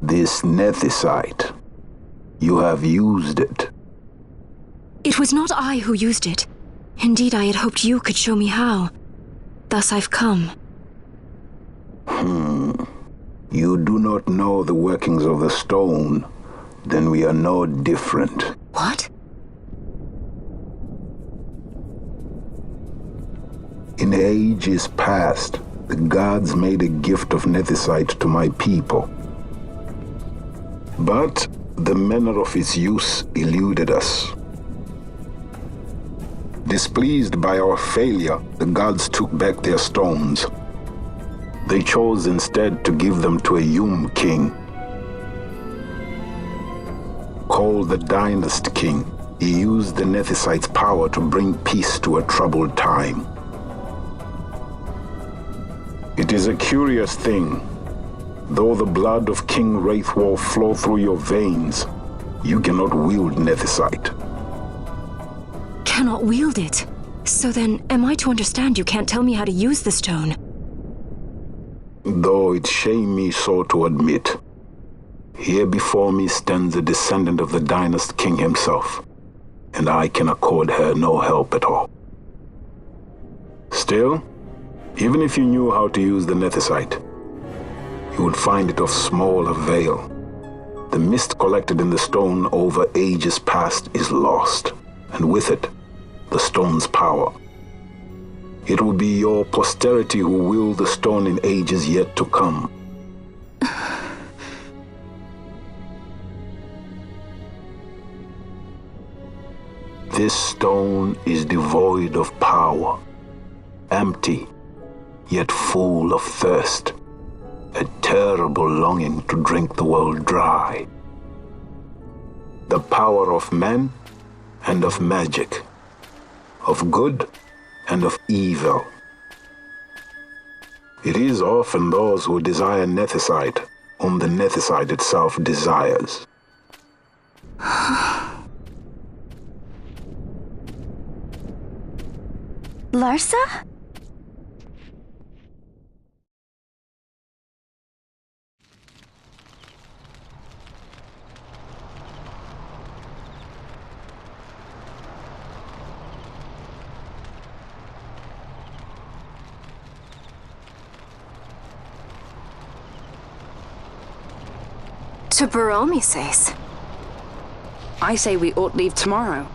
This nethicite. You have used it. It was not I who used it. Indeed, I had hoped you could show me how. Thus I've come. You do not know the workings of the stone. Then we are no different. What? In ages past, the gods made a gift of nethicite to my people. But the manner of its use eluded us. Displeased by our failure, the gods took back their stones. They chose instead to give them to a Yum king. Called the Dynast King, he used the nethicite's power to bring peace to a troubled time. It is a curious thing. Though the blood of King Wraithwolf flow through your veins, you cannot wield nethicite. Cannot wield it? So then, am I to understand you can't tell me how to use the stone? Though it shame me so to admit, here before me stands a descendant of the Dynast King himself, and I can accord her no help at all. Still, even if you knew how to use the nethicite, you would find it of small avail. The mist collected in the stone over ages past is lost, and with it, the stone's power. It will be your posterity who wield the stone in ages yet to come. This stone is devoid of power, empty, yet full of thirst, a terrible longing to drink the world dry. The power of men and of magic, of good and of evil. It is often those who desire nethicite whom the nethicite itself desires. Larsa? To Baromi says. I say we ought leave tomorrow.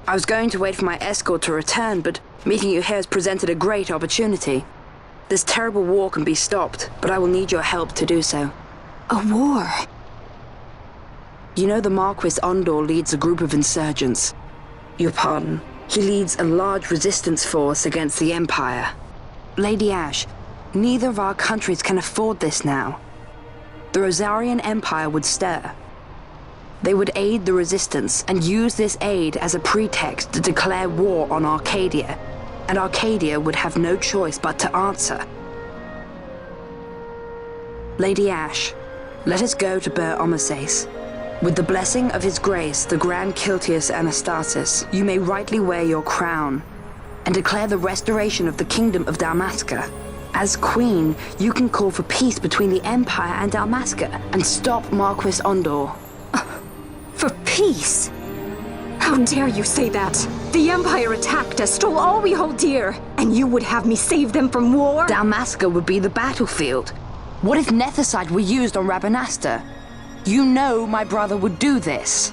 I was going to wait for my escort to return, but meeting you here has presented a great opportunity. This terrible war can be stopped, but I will need your help to do so. A war? You know the Marquis Ondor leads a group of insurgents. Your pardon. He leads a large resistance force against the Empire. Lady Ash, neither of our countries can afford this now. The Rosarian Empire would stir. They would aid the resistance and use this aid as a pretext to declare war on Arcadia, and Arcadia would have no choice but to answer. Lady Ash, let us go to Ber Omases. With the blessing of His Grace, the Grand Kiltius Anastasis, you may rightly wear your crown and declare the restoration of the Kingdom of Dalmasca. As Queen, you can call for peace between the Empire and Dalmasca and stop Marquis Ondor. For peace? How dare you say that? The Empire attacked us, stole all we hold dear, and you would have me save them from war? Dalmasca would be the battlefield. What if nethicite were used on Rabanasta? You know my brother would do this.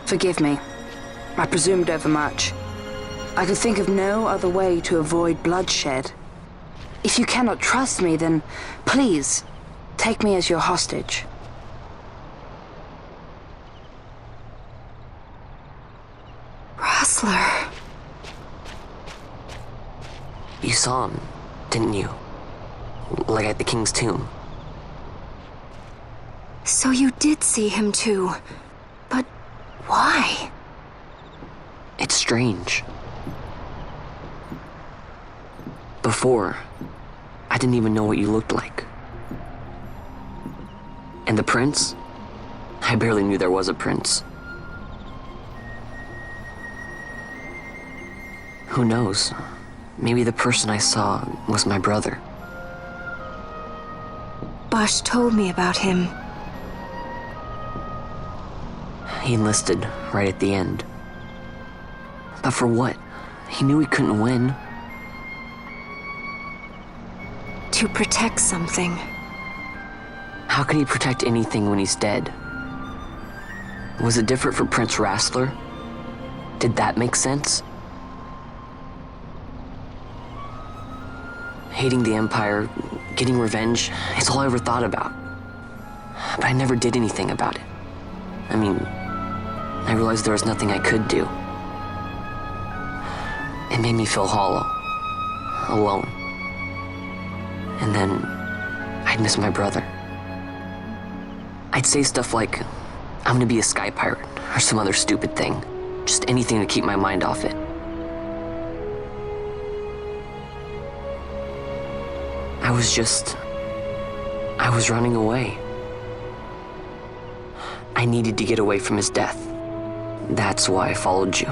Forgive me. I presumed overmuch. I could think of no other way to avoid bloodshed. If you cannot trust me, then please, take me as your hostage. Rustler. You saw him, didn't you? Like at the King's tomb. So you did see him too. But why? It's strange. Before, I didn't even know what you looked like. And the prince? I barely knew there was a prince. Who knows? maybe the person I saw was my brother. Bosch told me about him. He enlisted right at the end. But for what? He knew he couldn't win. To protect something. How can he protect anything when he's dead? Was it different for Prince Rassler? Did that make sense? Hating the Empire, getting revenge, it's all I ever thought about. But I never did anything about it. I mean, I realized there was nothing I could do. It made me feel hollow, alone. And then I'd miss my brother. I'd say stuff like, I'm gonna be a sky pirate, or some other stupid thing. Just anything to keep my mind off it. I was running away. I needed to get away from his death. That's why I followed you.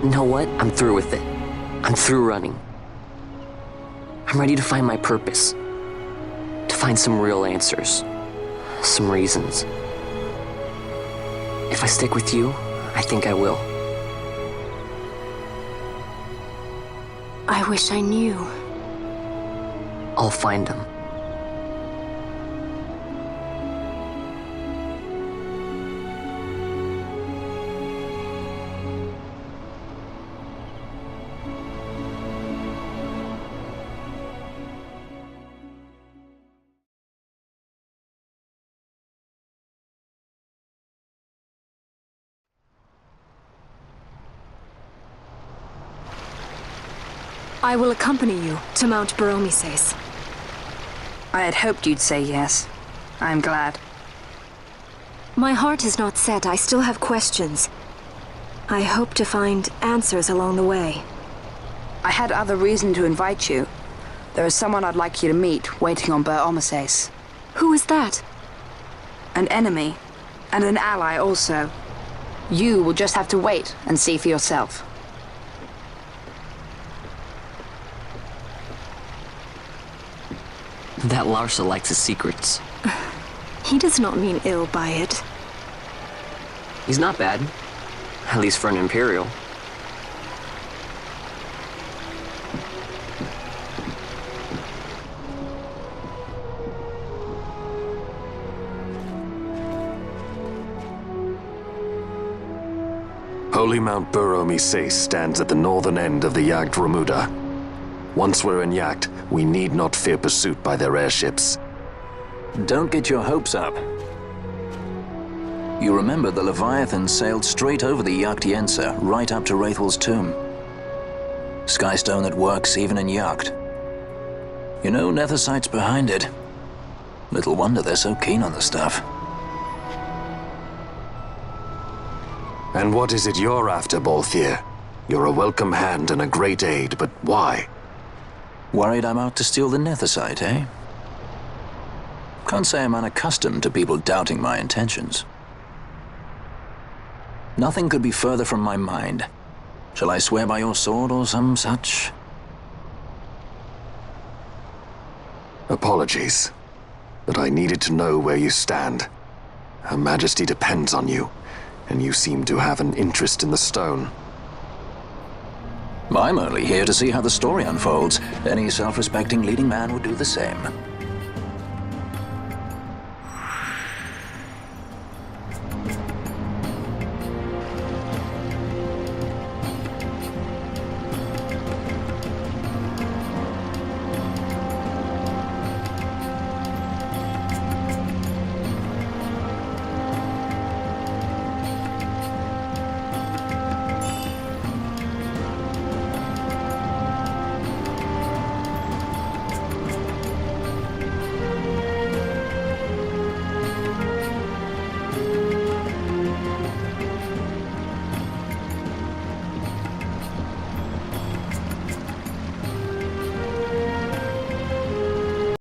You know what? I'm through with it. I'm through running. I'm ready to find my purpose. To find some real answers. Some reasons. If I stick with you, I think I will. I wish I knew. I'll find him. I will accompany you to Mount Baromises. I had hoped you'd say yes. I'm glad. My heart is not set. I still have questions. I hope to find answers along the way. I had other reason to invite you. There is someone I'd like you to meet, waiting on Baromises. Who is that? An enemy, and an ally also. You will just have to wait and see for yourself. That Larsa likes his secrets. He does not mean ill by it. He's not bad. At least for an Imperial. Holy Mount Baromises stands at the northern end of the Jagd Remuda. Once we're in Jagd, we need not fear pursuit by their airships. Don't get your hopes up. You remember the Leviathan sailed straight over the Jagd Yensa, right up to Wraithel's tomb. Skystone that works even in Jagd. You know, Nethersight's behind it. Little wonder they're so keen on the stuff. And what is it you're after, Balthier? You're a welcome hand and a great aid, but why? Worried I'm out to steal the Nethersight, eh? Can't say I'm unaccustomed to people doubting my intentions. Nothing could be further from my mind. Shall I swear by your sword or some such? Apologies, but I needed to know where you stand. Her Majesty depends on you, and you seem to have an interest in the stone. I'm only here to see how the story unfolds. Any self-respecting leading man would do the same.